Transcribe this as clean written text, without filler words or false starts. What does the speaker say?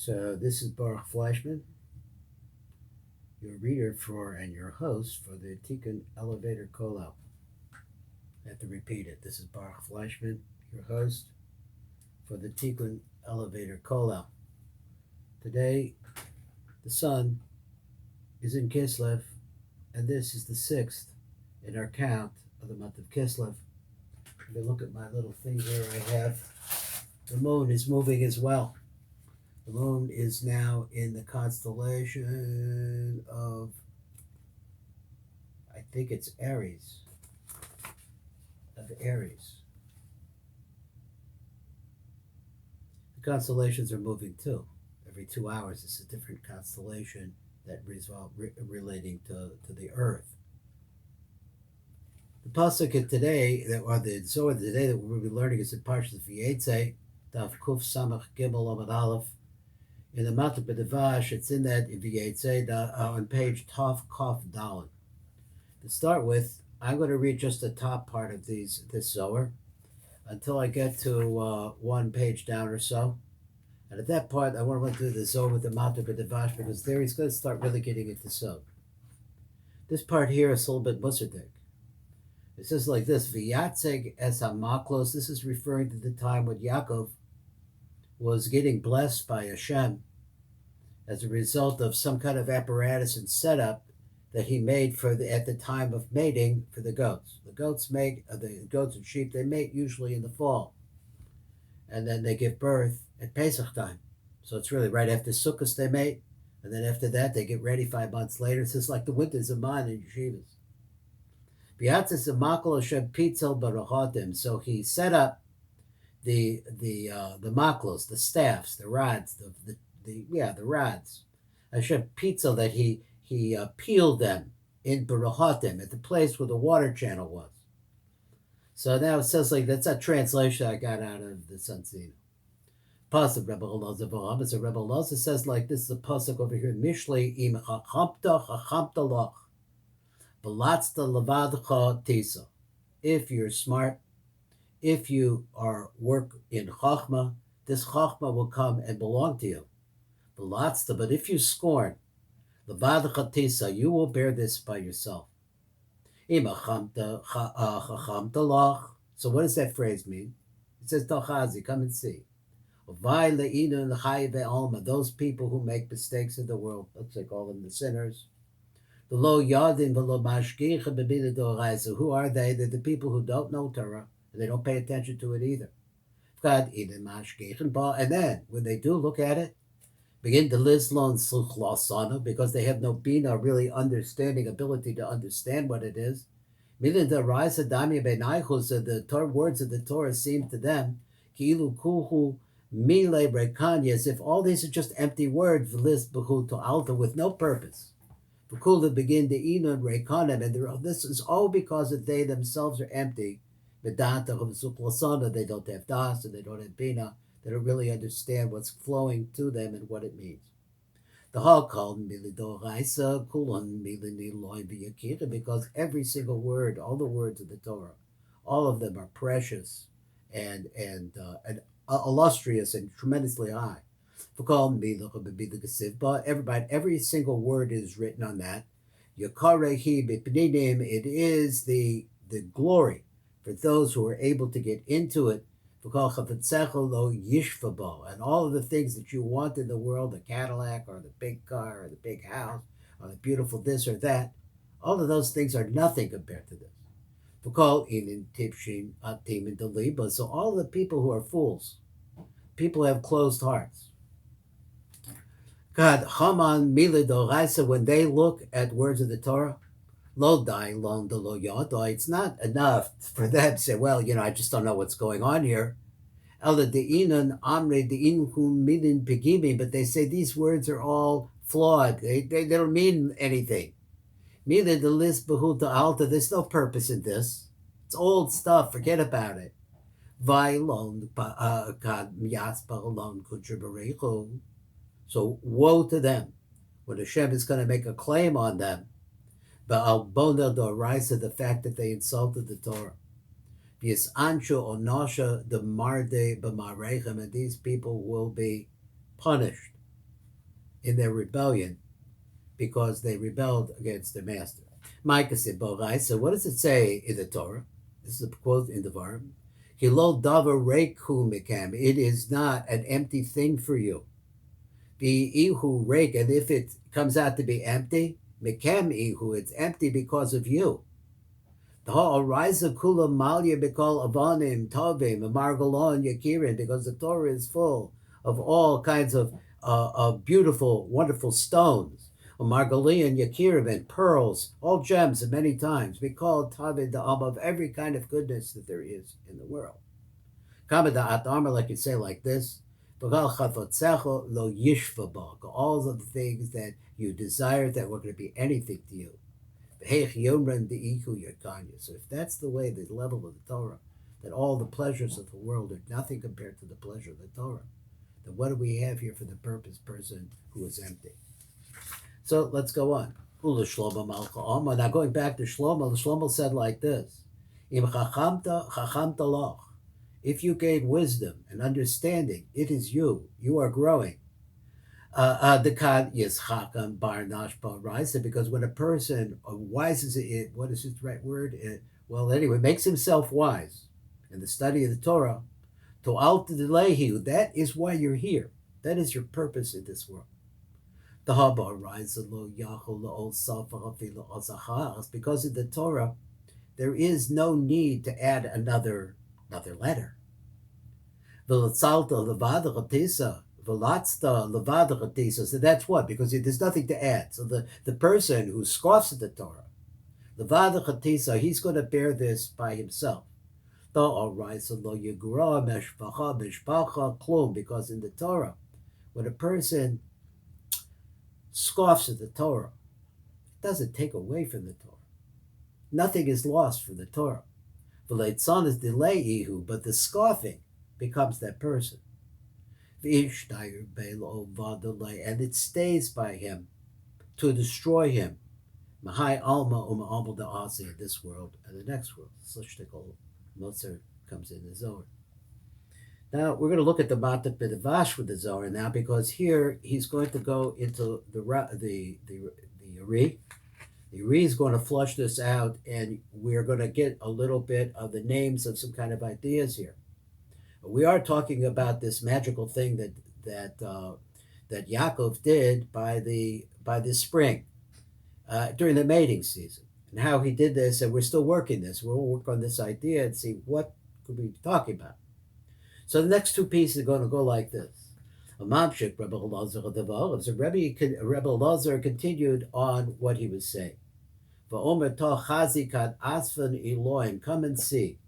So this is Baruch Fleischman, your reader for and your host for the Tikkun Elevator Kollel. I have to repeat it. This is Baruch Fleischman, your host for the Tikkun Elevator Kollel. Today, the sun is in Kislev, and this is the 6th in our count of the month of Kislev. If you look at my little thing here, I have the moon is moving as well. The moon is now in the constellation of, I think it's Aries. The constellations are moving too. Every 2 hours, it's a different constellation that relating to the Earth. The pasuk today, or the Zohar today that we'll be learning is in Pirush Matok Daf Kuf Samach Gimel Amud Aleph. In the Matok M'dvash, it's in that V'yetzei on page Tov Kaf Dalin. To start with, I'm going to read just the top part of this Zohar until I get to one page down or so. And at that part, I want to do the Zohar with the Matok M'dvash because there he's going to start really getting into Sod. This part here is a little bit musadik. It says like this: V'yatzeg es hamaklos. This is referring to the time when Yaakov was getting blessed by Hashem as a result of some kind of apparatus and setup that he made at the time of mating for the goats. The goats and sheep, they mate usually in the fall, and then they give birth at Pesach time. So it's really right after Sukkot they mate, and then after that they get ready 5 months later. It's just like the winters of mine in yeshivas. So he set up the maklos, the staffs, the rods, the rods. Hashem pizza that he peeled them in Baruchatim at the place where the water channel was. So now it says like that's a translation I got out of the Sansino. Pasuk Rebbe Elazar V'Rambam. So Rebbe Elazar says like this is a pasuk over here. Mishlei im chachamta loch, v'latzta levadcha tisa. If you're smart, if you work in chachma, this chachma will come and belong to you. V'latzta, but if you scorn, levadcha tisa, you will bear this by yourself. Im chachamta loch. So what does that phrase mean? It says Tachazi, come and see. Those people who make mistakes in the world, let's say call them the sinners. Who are they? They're the people who don't know Torah, and they don't pay attention to it either. And then, when they do look at it, begin to because they have no bina, really understanding ability to understand what it is. The words of the Torah seem to them as if all these are just empty words with no purpose. Begin to and this is all because that they themselves are empty. They don't have das and they don't have bina. They don't really understand what's flowing to them and what it means. The hall called because every single word, all the words of the Torah, all of them are precious and illustrious and tremendously high. But every single word is written on that. It is the glory for those who are able to get into it. And all of the things that you want in the world, the Cadillac or the big car or the big house or the beautiful this or that, all of those things are nothing compared to this. So all the people who are fools, people who have closed hearts, God, Haman Miladoraisa, when they look at words of the Torah, lo dai long de lo yadai, it's not enough for them to say, well, I just don't know what's going on here. Ela deinan amre deinhum milin pegimi, but they say these words are all flawed. They don't mean anything. Mila de lis behuta alta, there's no purpose in this. It's old stuff, forget about it. Vailon kad miaspa alon kudrabarecho. So woe to them when Hashem is going to make a claim on them. But albona doraisa, the fact that they insulted the Torah. Vis anshu onosha the marde b'marechem, and these people will be punished in their rebellion because they rebelled against their master. Micah said, so what does it say in the Torah? This is a quote in the Devarim. Hilol davar reikhu mikam. It is not an empty thing for you. The ihu reik, and if it comes out to be empty, mikam ihu, it's empty because of you. The ha'oraiza kula malya b'kol avanim tovim margalon yakirin, because the Torah is full of all kinds of beautiful, wonderful stones. Margalian yakirim, and pearls, all gems, and many times we call Tavid the of every kind of goodness that there is in the world. Kamada atamar, like you say, like this. All of the things that you desire that were going to be anything to you. So if that's the way, the level of the Torah, that all the pleasures of the world are nothing compared to the pleasure of the Torah, then what do we have here for the purpose person who is empty? So let's go on. Now going back to Shlomo, the Shlomo said like this: if you gain wisdom and understanding, it is you. You are growing. Because when a person wises it, what is his right word? Makes himself wise in the study of the Torah. That is why you're here. That is your purpose in this world. Because in the Torah, there is no need to add another letter. So that's what, because there's nothing to add. So the person who scoffs at the Torah, he's going to bear this by himself. Because in the Torah, when a person scoffs at the Torah, it doesn't take away from the Torah. Nothing is lost from the Torah. The late son is delay, but the scoffing becomes that person. And it stays by him to destroy him. In this world and the next world. Mozart comes in the Zohar. Now we're going to look at the Matok M'dvash with the Zohar now, because here he's going to go into the Ari. The Ari is going to flush this out, and we're going to get a little bit of the names of some kind of ideas here. We are talking about this magical thing that Yaakov did by the spring during the mating season, and how he did this, and we're still working this. We'll work on this idea and see what could we be talking about. So the next two pieces are going to go like this. So Rebbe Lazar continued on what he was saying. Come and see.